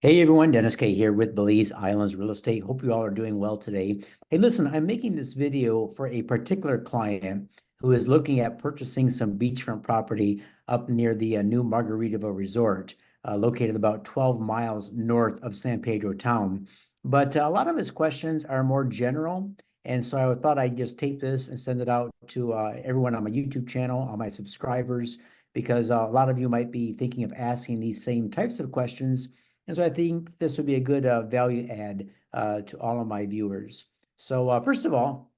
Hey everyone, Dennis Caye here with Belize Islands Real Estate. Hope you all are doing well today. Hey, listen, I'm making this video for a particular client who is looking at purchasing some beachfront property up near the new Margaritaville Resort, located about 12 miles north of San Pedro town. But a lot of his questions are more general, and so I thought I'd just tape this and send it out to everyone on my YouTube channel, all my subscribers, because a lot of you might be thinking of asking these same types of questions. And so I think this would be a good value add to all of my viewers. So first of all,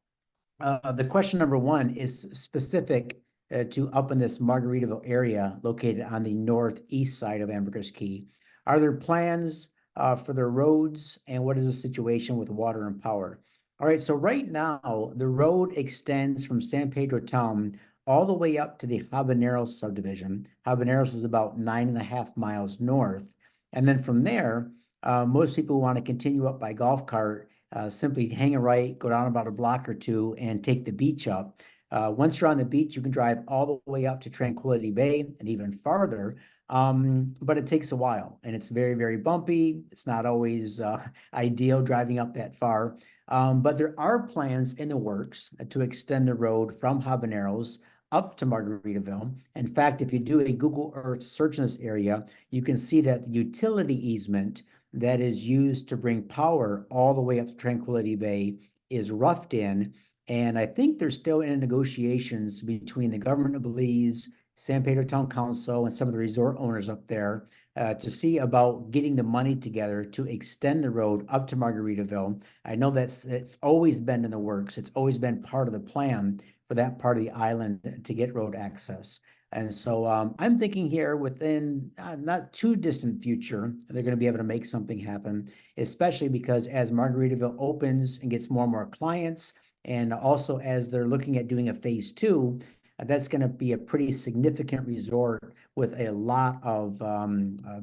the question number one is specific to up in this Margaritaville area located on the northeast side of Ambergris Caye. Are there plans for the roads, and what is the situation with water and power? All right, so right now the road extends from San Pedro town all the way up to the Habaneros subdivision. Habaneros is about 9.5 miles north. And then from there, most people want to continue up by golf cart, simply hang a right, go down about a block or two, and take the beach up. Once you're on the beach, you can drive all the way up to Tranquility Bay and even farther. But it takes a while and it's very, very bumpy. It's not always ideal driving up that far. But there are plans in the works to extend the road from Habaneros up to Margaritaville. In fact, if you do a Google Earth search in this area, you can see that the utility easement that is used to bring power all the way up to Tranquility Bay is roughed in. And I think they're still in negotiations between the government of Belize, San Pedro Town Council, and some of the resort owners up there to see about getting the money together to extend the road up to Margaritaville. I know it's always been in the works. It's always been part of the plan for that part of the island to get road access. And so I'm thinking here within not too distant future, they're going to be able to make something happen, especially because as Margaritaville opens and gets more and more clients, and also as they're looking at doing a phase two, that's going to be a pretty significant resort with a lot of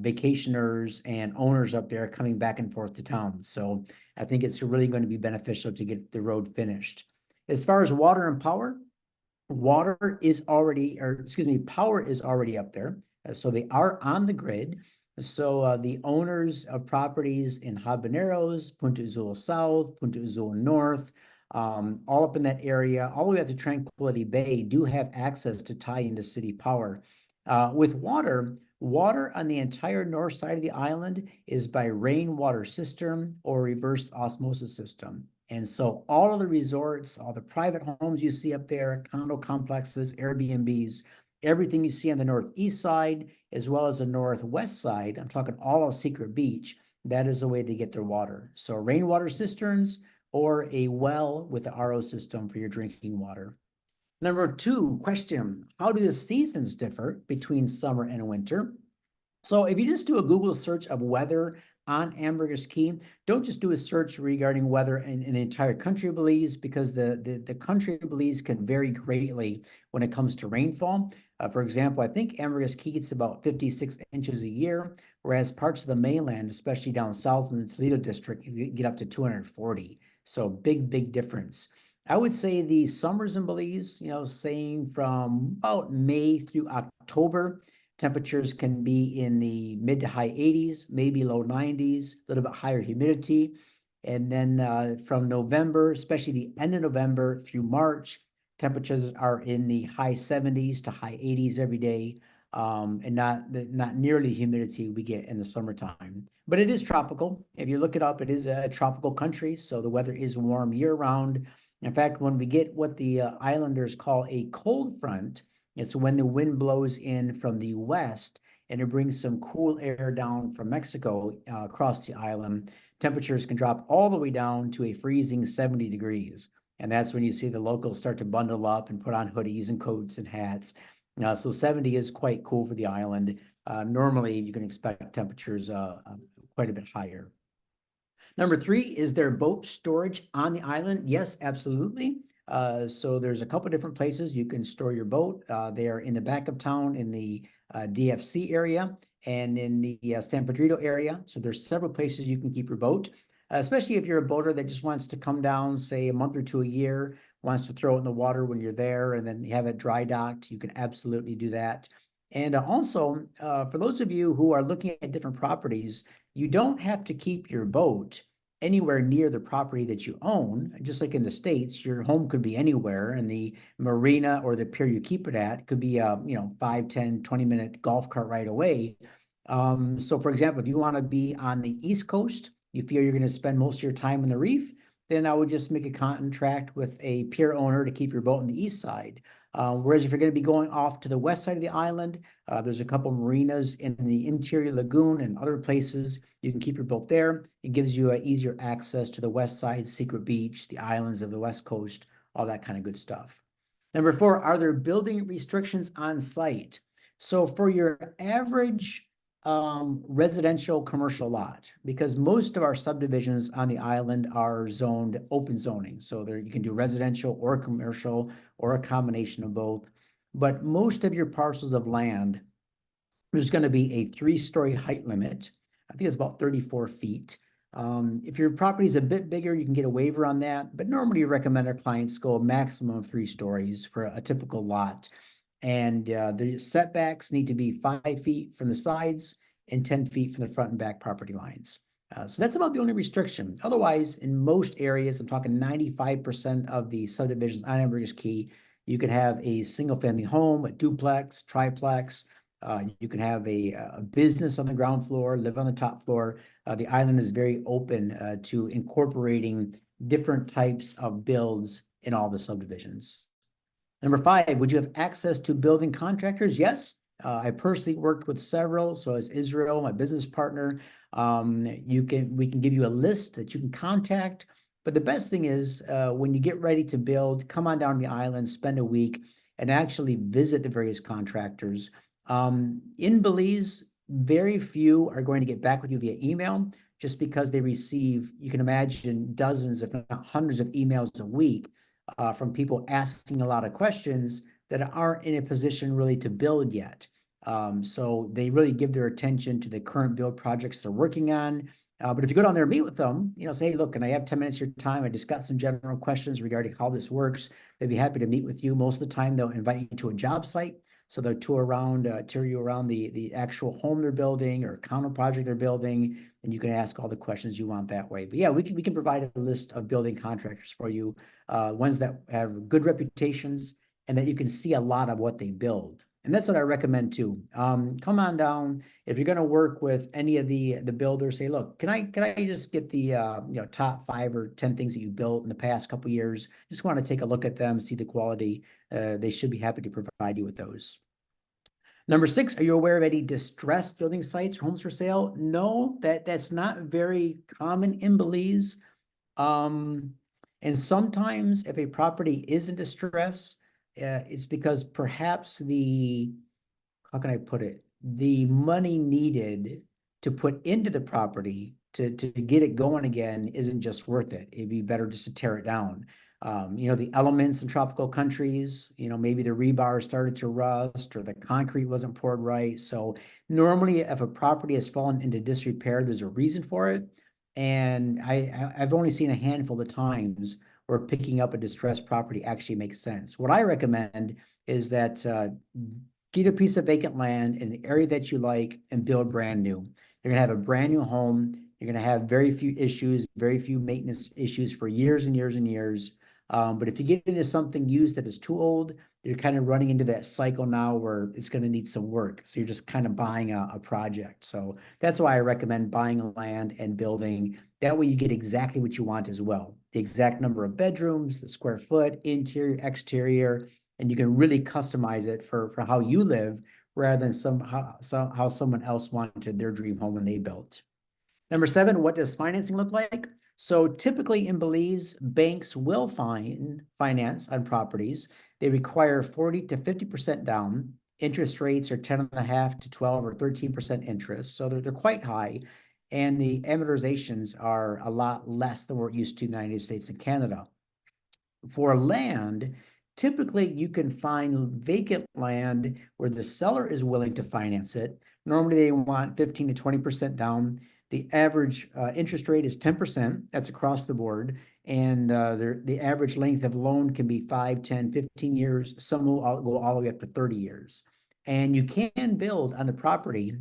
vacationers and owners up there coming back and forth to town. So I think it's really going to be beneficial to get the road finished. As far as water and power, water is already, or excuse me, power is already up there. So they are on the grid. So the owners of properties in Habaneros, Punta Azul South, Punta Azul North, all up in that area, all the way up to Tranquility Bay, do have access to tie into city power. With water, water on the entire north side of the island is by rainwater cistern or reverse osmosis system. And so all of the resorts, all the private homes you see up there, condo complexes, Airbnbs, everything you see on the northeast side, as well as the northwest side, I'm talking all of Secret Beach, that is the way they get their water. So rainwater cisterns or a well with the RO system for your drinking water. Number two question, how do the seasons differ between summer and winter? So if you just do a Google search of weather on Ambergris Caye, don't just do a search regarding weather in the entire country of Belize, because the country of Belize can vary greatly when it comes to rainfall. For example, I think Ambergris Caye gets about 56 inches a year, whereas parts of the mainland, especially down south in the Toledo district, you get up to 240. So big, big difference. I would say the summers in Belize, saying from about May through October, temperatures can be in the mid to high 80s, maybe low 90s, a little bit higher humidity. And then from November, especially the end of November through March, temperatures are in the high 70s to high 80s every day, and not nearly the humidity we get in the summertime. But it is tropical. If you look it up, it is a tropical country, so the weather is warm year-round. In fact, when we get what the islanders call a cold front, it's when the wind blows in from the west and it brings some cool air down from Mexico across the island. Temperatures can drop all the way down to a freezing 70 degrees. And that's when you see the locals start to bundle up and put on hoodies and coats and hats. So 70 is quite cool for the island. Normally, you can expect temperatures quite a bit higher. Number three, is there boat storage on the island? Yes, absolutely. So there's a couple different places you can store your boat. They are in the back of town in the DFC area and in the San Pedrito area. So there's several places you can keep your boat, especially if you're a boater that just wants to come down, say a month or two a year, wants to throw it in the water when you're there and then have it dry docked. You can absolutely do that. And also, for those of you who are looking at different properties, you don't have to keep your boat anywhere near the property that you own. Just like in the States, your home could be anywhere, and the marina or the pier you keep it at could be a 5, 10, 20-minute golf cart ride away. So for example, if you want to be on the East Coast, you feel you're going to spend most of your time on the reef, then I would just make a contract with a pier owner to keep your boat on the east side. Whereas if you're going to be going off to the west side of the island, there's a couple marinas in the interior lagoon and other places. You can keep your boat there. It gives you easier access to the west side, Secret Beach, the islands of the west coast, all that kind of good stuff. Number 4, are there building restrictions on site? So for your average residential commercial lot, because most of our subdivisions on the island are zoned open zoning. So there you can do residential or commercial or a combination of both. But most of your parcels of land, there's going to be a 3-story height limit. I think it's about 34 feet. If your property is a bit bigger, you can get a waiver on that. But normally, we recommend our clients go a maximum of 3 stories for a typical lot. And the setbacks need to be 5 feet from the sides and 10 feet from the front and back property lines. So that's about the only restriction. Otherwise, in most areas, I'm talking 95% of the subdivisions on Ambergris Caye, you could have a single family home, a duplex, triplex. You can have a business on the ground floor, live on the top floor. The island is very open to incorporating different types of builds in all the subdivisions. Number 5, would you have access to building contractors? Yes. I personally worked with several. So as Israel, my business partner, we can give you a list that you can contact. But the best thing is when you get ready to build, come on down to the island, spend a week, and actually visit the various contractors. In Belize, very few are going to get back with you via email just because they receive, you can imagine, dozens, if not hundreds of emails a week from people asking a lot of questions that aren't in a position really to build yet. So they really give their attention to the current build projects they're working on. But if you go down there and meet with them, say, hey, look, can I have 10 minutes of your time? I just got some general questions regarding how this works. They'd be happy to meet with you. Most of the time, they'll invite you to a job site. So they'll tour you around the actual home they're building or condo project they're building, and you can ask all the questions you want that way. But yeah, we can provide a list of building contractors for you, ones that have good reputations and that you can see a lot of what they build. And that's what I recommend too. Come on down. If you're going to work with any of the builders, say, look, can I just get the top 5 or 10 things that you built in the past couple of years? Just want to take a look at them, see the quality. They should be happy to provide you with those. Number 6, are you aware of any distressed building sites or homes for sale? No, that's not very common in Belize. And sometimes if a property is in distress, it's because perhaps how can I put it? The money needed to put into the property to get it going again isn't just worth it. It'd be better just to tear it down. The elements in tropical countries, maybe the rebar started to rust or the concrete wasn't poured right. So normally if a property has fallen into disrepair, there's a reason for it. And I've only seen a handful of times where picking up a distressed property actually makes sense. What I recommend is that get a piece of vacant land in an area that you like and build brand new. You're going to have a brand new home. You're going to have very few issues, very few maintenance issues for years and years and years. But if you get into something used that is too old, you're kind of running into that cycle now where it's going to need some work. So you're just kind of buying a project. So that's why I recommend buying land and building. That way you get exactly what you want as well. The exact number of bedrooms, the square foot, interior, exterior, and you can really customize it for how you live rather than how someone else wanted their dream home when they built. Number 7, what does financing look like? So typically in Belize, banks will finance on properties. They require 40 to 50% down. Interest rates are 10.5 to 12 or 13% interest. So they're quite high. And the amortizations are a lot less than we're used to in the United States and Canada. For land, typically you can find vacant land where the seller is willing to finance it. Normally they want 15 to 20% down. The average interest rate is 10%. That's across the board. And the average length of loan can be 5, 10, 15 years. Some will go all the way up to 30 years. And you can build on the property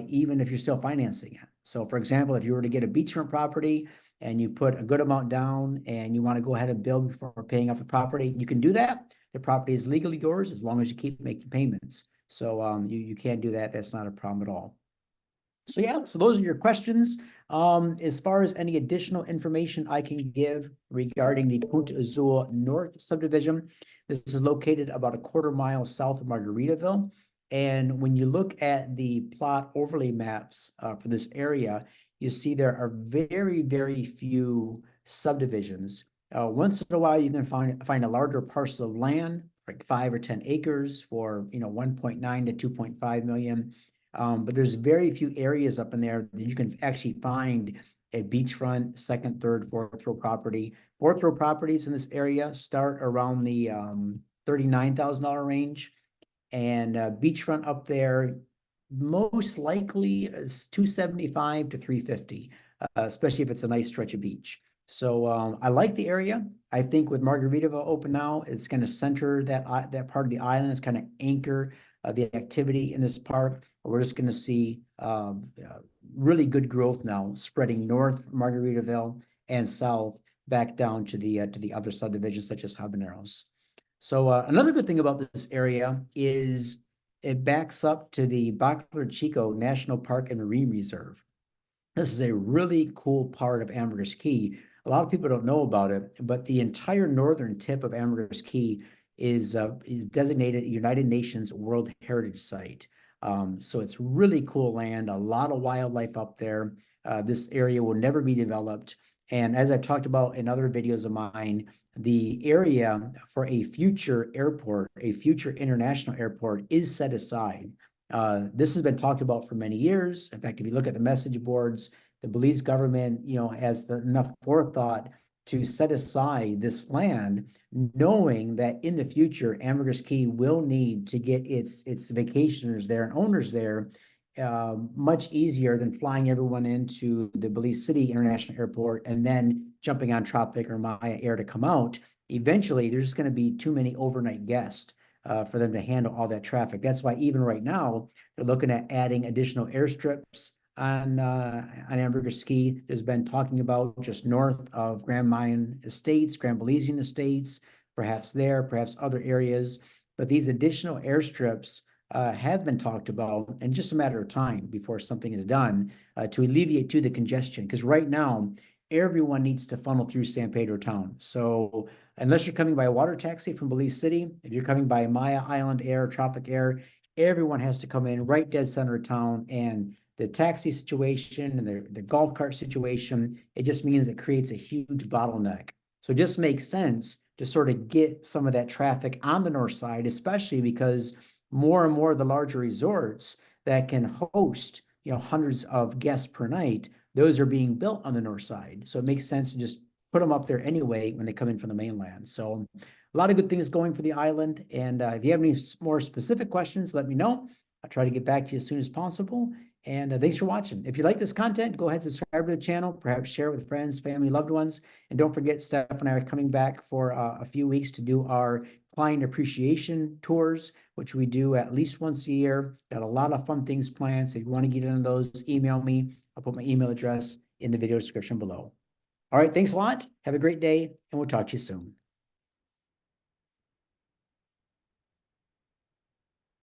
even if you're still financing it. So for example, if you were to get a beachfront property and you put a good amount down and you want to go ahead and build before paying off the property, you can do that. The property is legally yours as long as you keep making payments. So you can do that. That's not a problem at all. So yeah, so those are your questions. As far as any additional information I can give regarding the Punta Azul North subdivision, this is located about a quarter-mile south of Margaritaville. And when you look at the plot overlay maps for this area, you see there are very, very few subdivisions. Once in a while, you can find a larger parcel of land, like 5 or 10 acres for 1.9 to 2.5 million. But there's very few areas up in there that you can actually find a beachfront, second, third, fourth row property. Fourth row properties in this area start around the $39,000 range. And beachfront up there, most likely is 275 to 350, especially if it's a nice stretch of beach. So I like the area. I think with Margaritaville open now, it's going to center that part of the island. It's kind of anchor the activity in this part. We're just going to see really good growth now, spreading north Margaritaville and south back down to the other subdivisions such as Habaneros. So another good thing about this area is it backs up to the Bacalar Chico National Park and Marine Reserve. This is a really cool part of Ambergris Caye. A lot of people don't know about it, but the entire northern tip of Ambergris Caye is designated a United Nations World Heritage Site. So it's really cool land, a lot of wildlife up there. This area will never be developed. And as I've talked about in other videos of mine, the area for a future airport, a future international airport, is set aside. This has been talked about for many years. In fact, if you look at the message boards, the Belize government, has enough forethought to set aside this land, knowing that in the future, Ambergris Caye will need to get its vacationers there and owners there much easier than flying everyone into the Belize City International Airport and then jumping on Tropic or Maya Air to come out. Eventually, there's just going to be too many overnight guests for them to handle all that traffic. That's why even right now, they're looking at adding additional airstrips on Ambergris Caye. There's been talking about just north of Grand Mayan Estates, Grand Belizean Estates, perhaps there, perhaps other areas. But these additional airstrips have been talked about, and just a matter of time before something is done to alleviate the congestion. Because right now, everyone needs to funnel through San Pedro town. So unless you're coming by a water taxi from Belize City, if you're coming by Maya Island Air, Tropic Air, everyone has to come in right dead center of town. And the taxi situation and the golf cart situation, it just means it creates a huge bottleneck. So it just makes sense to sort of get some of that traffic on the north side, especially because more and more of the larger resorts that can host, hundreds of guests per night, those are being built on the north side. So it makes sense to just put them up there anyway when they come in from the mainland. So a lot of good things going for the island. And if you have any more specific questions, let me know. I'll try to get back to you as soon as possible. And thanks for watching. If you like this content, go ahead and subscribe to the channel, perhaps share it with friends, family, loved ones. And don't forget, Steph and I are coming back for a few weeks to do our client appreciation tours, which we do at least once a year. Got a lot of fun things planned. So if you want to get into those, email me. I'll put my email address in the video description below. All right, thanks a lot. Have a great day, and we'll talk to you soon.